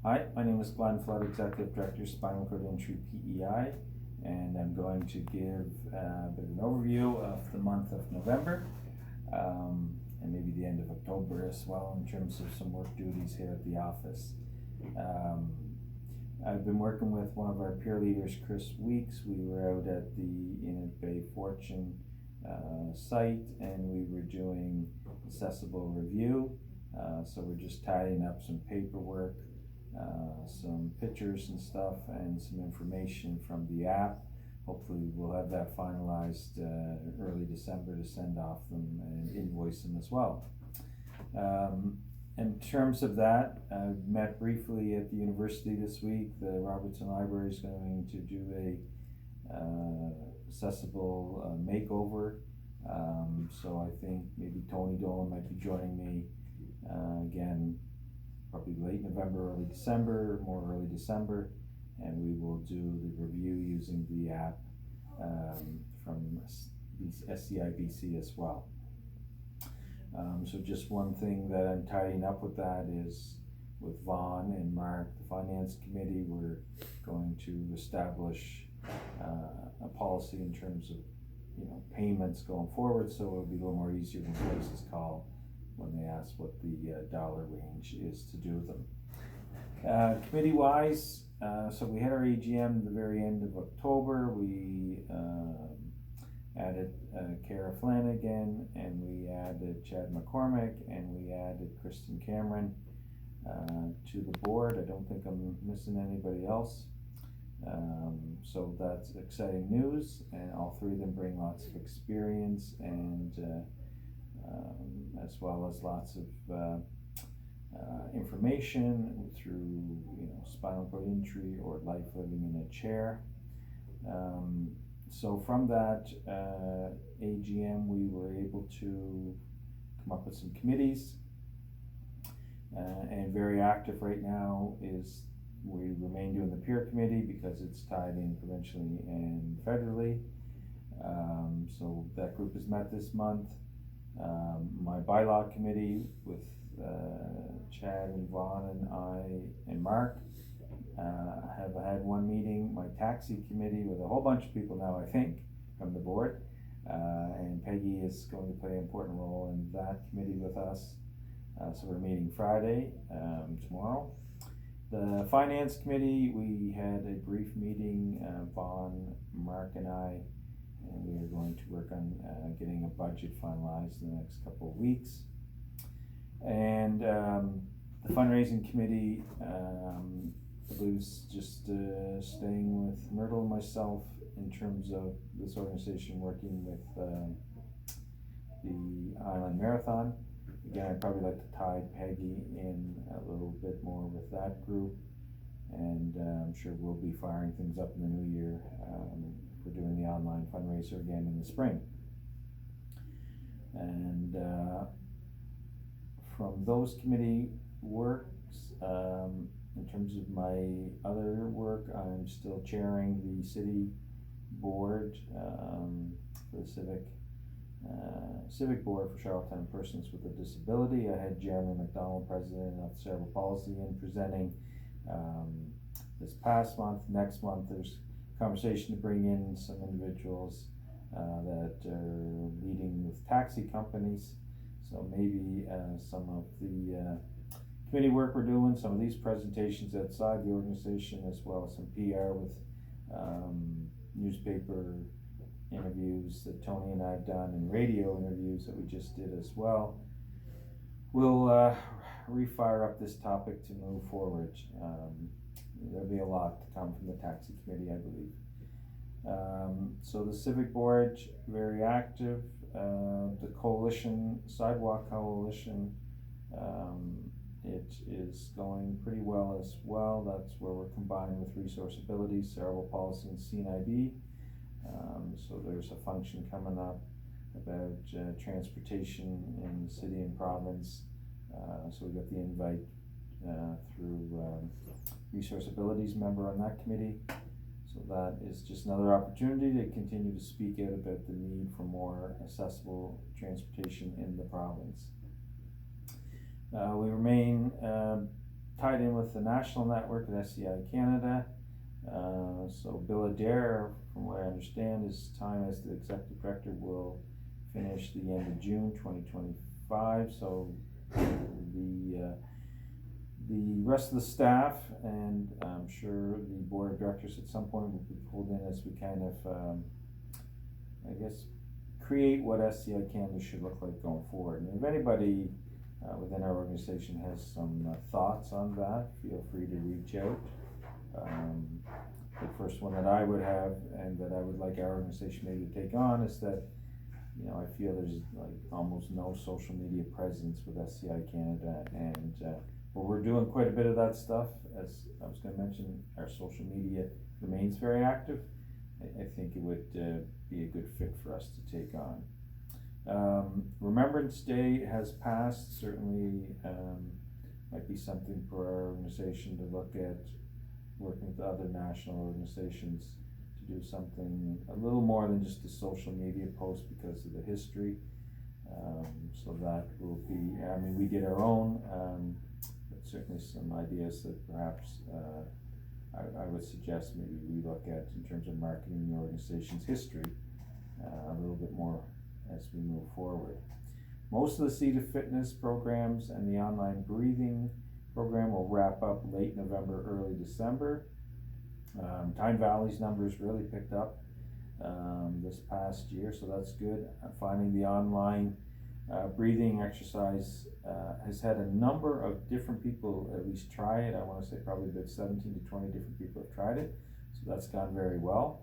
Hi, my name is Glenn Flood, Executive Director, Spinal Cord Injury PEI, and I'm going to give a bit of an overview of the month of November, and maybe the end of October as well in terms of some work duties here at the office. I've been working with one of our peer leaders, Chris Weeks. We were out at the Enid Bay Fortune site, and we were doing accessible review. So we're just tidying up some paperwork, some pictures and stuff, and some information from the app. Hopefully we'll have that finalized early December to send off them and invoice them as well. In terms of that, I met briefly at the university this week. The Robertson Library is going to do a accessible makeover. So I think maybe Tony Dolan might be joining me again, probably late November, early December, more early December, and we will do the review using the app from SCIBC as well. So just one thing that I'm tidying up with that is with Vaughn and Mark, the Finance Committee, we're going to establish a policy in terms of payments going forward, so it'll be a little more easier when places call when they ask what the dollar range is to do them. Committee-wise, so we had our AGM at the very end of October. We added Kara Flanagan, and we added Chad McCormick, and we added Kristen Cameron to the board. I don't think I'm missing anybody else. So that's exciting news, and all three of them bring lots of experience and as well as lots of information through spinal cord injury or life living in a chair. So from that AGM, we were able to come up with some committees, and very active right now is we remain doing the peer committee because it's tied in provincially and federally. So that group has met this month. My bylaw committee with Chad and Vaughn and I and Mark have had one meeting. My taxi committee with a whole bunch of people now, I think, from the board, and Peggy is going to play an important role in that committee with us. So we're meeting Friday, tomorrow. The Finance Committee, we had a brief meeting, Vaughn, Mark and I, and we are going to work on getting a budget finalized in the next couple of weeks. And the Fundraising Committee, I believe is just staying with Myrtle and myself in terms of this organization working with the Island Marathon. Again, I'd probably like to tie Peggy in a little bit more with that group, and I'm sure we'll be firing things up in the new year. We're doing the online fundraiser again in the spring. And from those committee works, in terms of my other work, I'm still chairing the city board for the civic board for Charlottetown Persons with a Disability. I had Jeremy McDonald, president of Cerebral Palsy, and presenting this past month. Next month there's conversation to bring in some individuals that are leading with taxi companies. So maybe some of the committee work we're doing, some of these presentations outside the organization, as well as some PR with newspaper interviews that Tony and I have done, and radio interviews that we just did as well. We'll refire up this topic to move forward. There'll be a lot to come from the taxi committee, I believe. So the civic board, very active. The coalition, Sidewalk Coalition, it is going pretty well as well. That's where we're combining with Resource Ability, Cerebral Palsy, and CNIB. So there's a function coming up about transportation in the city and province. So we got the invite through Resource Ability's member on that committee. So that is just another opportunity to continue to speak out about the need for more accessible transportation in the province. We remain tied in with the national network at SCI Canada. So Bill Adair, from what I understand, his time as the executive director will finish the end of June 2025. So the rest of the staff, and I'm sure the board of directors at some point will be pulled in as we kind of, I guess, create what SCI Canada should look like going forward. And if anybody within our organization has some thoughts on that, feel free to reach out. The first one that I would have and that I would like our organization maybe to take on is that, you know, I feel there's like almost no social media presence with SCI Canada, and but we're doing quite a bit of that stuff. As I was going to mention, our social media remains very active. I think it would be a good fit for us to take on. Remembrance Day has passed. Certainly might be something for our organization to look at, working with other national organizations to do something a little more than just a social media post because of the history. So that will be, I mean, we did our own, but certainly some ideas that perhaps I would suggest maybe we look at in terms of marketing the organization's history a little bit more as we move forward. Most of the Seated Fitness programs and the online breathing program will wrap up late November, early December. Tyne Valley's numbers really picked up this past year, so that's good. Finding the online breathing exercise has had a number of different people at least try it. I want to say probably about 17 to 20 different people have tried it, so that's gone very well.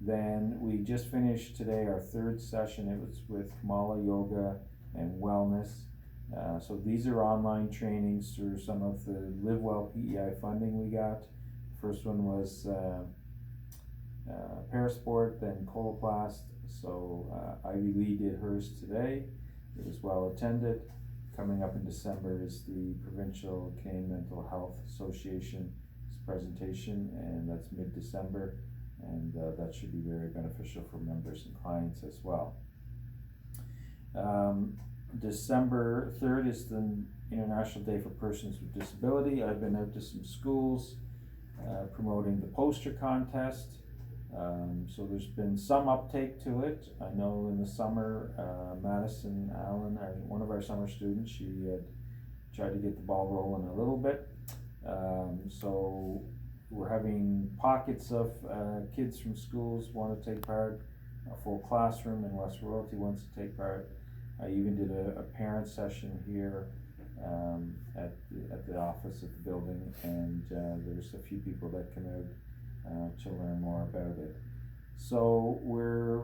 Then we just finished today our third session. It was with Kamala Yoga and Wellness. So these are online trainings through some of the Live Well PEI funding we got. First one was Parasport, then Coloplast. So Ivy Lee did hers today. It was well attended. Coming up in December is the Provincial Canadian Mental Health Association's presentation, and that's mid-December, and that should be very beneficial for members and clients as well. December 3rd is the International Day for Persons with Disability. I've been out to some schools promoting the poster contest. So there's been some uptake to it. I know in the summer, Madison Allen, one of our summer students, she had tried to get the ball rolling a little bit. So we're having pockets of kids from schools want to take part. A full classroom in West Royalty wants to take part. I even did a parent session here at the office at the building, and there's a few people that come out to learn more about it. So we're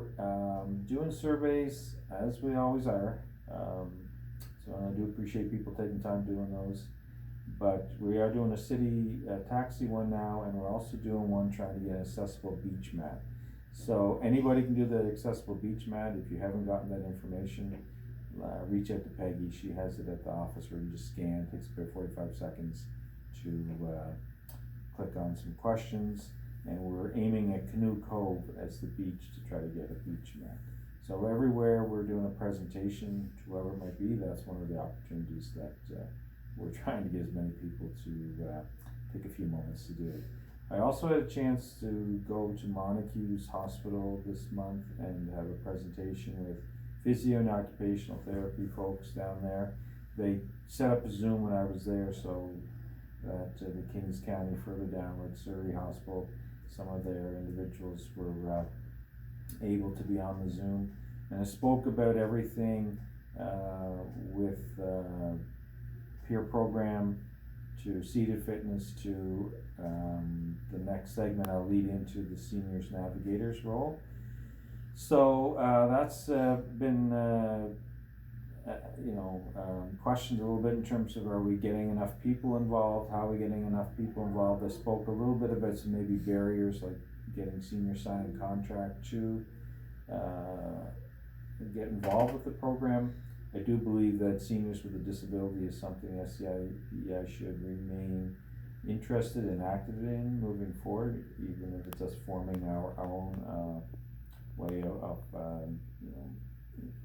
doing surveys as we always are. So I do appreciate people taking time doing those. But we are doing a city taxi one now, and we're also doing one trying to get an accessible beach mat. So anybody can do the accessible beach mat. If you haven't gotten that information, reach out to Peggy. She has it at the office where you just scan. It takes about 45 seconds to click on some questions. And we're aiming at Canoe Cove as the beach to try to get a beach mat. So everywhere we're doing a presentation to whoever it might be, that's one of the opportunities that we're trying to get as many people to take a few moments to do it. I also had a chance to go to Montague's Hospital this month and have a presentation with physio and occupational therapy folks down there. They set up a Zoom when I was there so that the Kings County further down with Surrey Hospital, some of their individuals were able to be on the Zoom. And I spoke about everything with peer program to Seated Fitness to the next segment I'll lead into the Seniors Navigators role. So that's been questioned a little bit in terms of, are we getting enough people involved? How are we getting enough people involved? I spoke a little bit about some maybe barriers like getting seniors signing contract to get involved with the program. I do believe that seniors with a disability is something SCI should remain interested and active in moving forward, even if it's us forming our own way of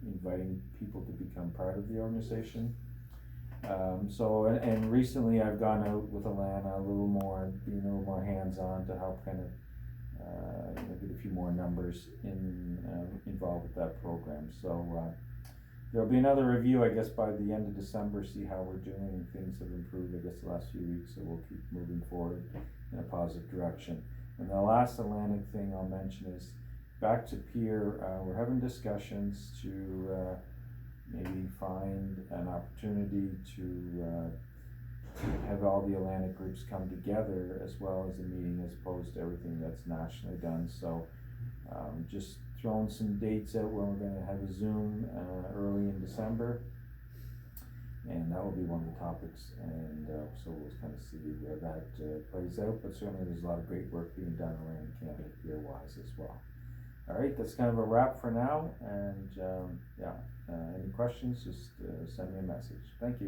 inviting people to become part of the organization. So, and recently I've gone out with Alana a little more, being a little more hands-on to help kind of, get a few more numbers involved with that program. So, there'll be another review, I guess, by the end of December, see how we're doing. Things have improved, I guess, the last few weeks, so we'll keep moving forward in a positive direction. And the last Atlantic thing I'll mention is back to Pier. We're having discussions to maybe find an opportunity to have all the Atlantic groups come together as well as a meeting, as opposed to everything that's nationally done. So just throwing some dates out when we're going to have a Zoom early in December, and that will be one of the topics, and so we'll kind of see where that plays out. But certainly there's a lot of great work being done around Canada Pier-wise as well. All right, that's kind of a wrap for now, and any questions, just send me a message. Thank you.